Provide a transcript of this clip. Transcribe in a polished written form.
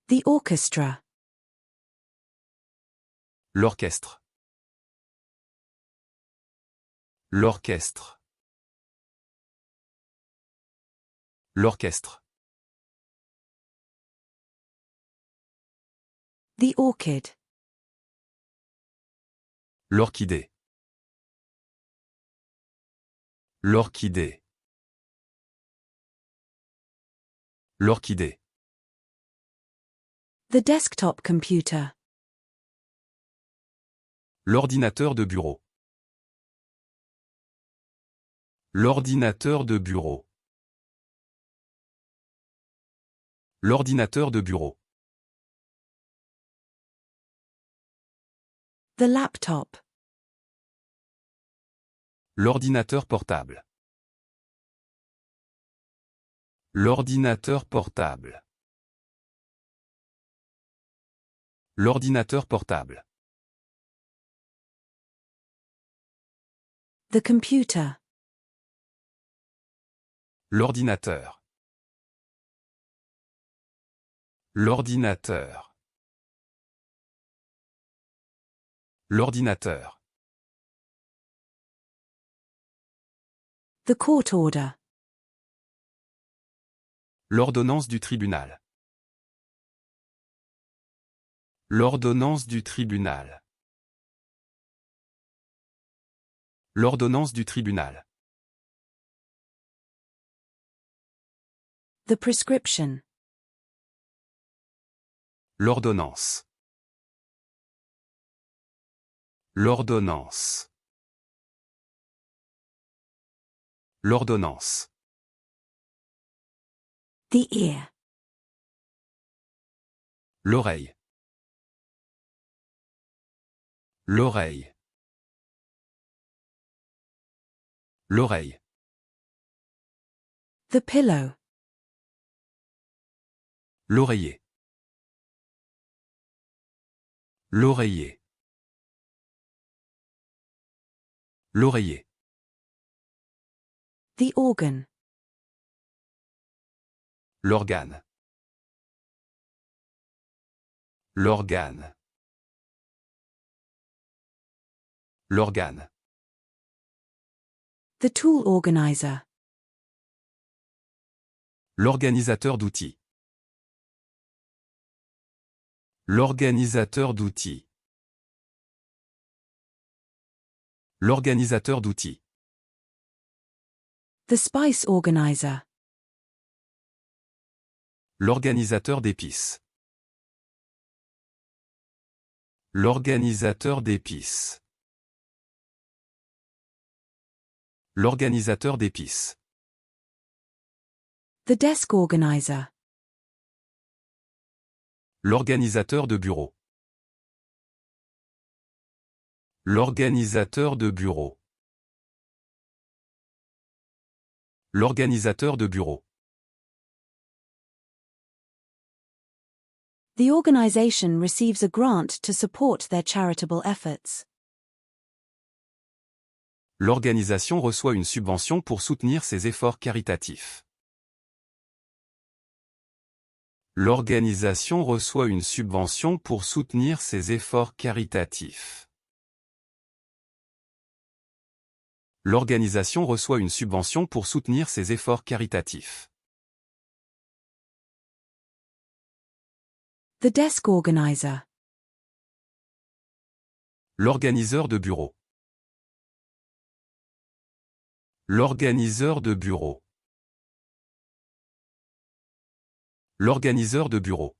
The orchestra. L'orchestre. L'orchestre. L'orchestre. The orchid. L'orchidée. L'orchidée. L'orchidée. The desktop computer. L'ordinateur de bureau. L'ordinateur de bureau. L'ordinateur de bureau. The laptop. L'ordinateur portable. L'ordinateur portable. L'ordinateur portable. The computer. L'ordinateur. L'ordinateur. L'ordinateur. The court order. L'ordonnance du tribunal. L'ordonnance du tribunal. L'ordonnance du tribunal. The prescription. L'ordonnance. L'ordonnance. L'ordonnance. The ear. L'oreille. L'oreille. L'oreille. The pillow. L'oreiller. L'oreiller. L'oreiller. The organ. L'organe. L'organe. L'organe. The tool organizer. L'organisateur d'outils. L'organisateur d'outils. L'organisateur d'outils. The spice organizer. L'organisateur d'épices. L'organisateur d'épices. L'organisateur d'épices. The desk organizer. L'organisateur de bureau. L'organisateur de bureau. L'organisateur de bureau. The organization receives a grant to support their charitable efforts. L'organisation reçoit une subvention pour soutenir ses efforts caritatifs. L'organisation reçoit une subvention pour soutenir ses efforts caritatifs. L'organisation reçoit une subvention pour soutenir ses efforts caritatifs. The desk organizer. L'organiseur de bureau. L'organiseur de bureau. L'organiseur de bureau.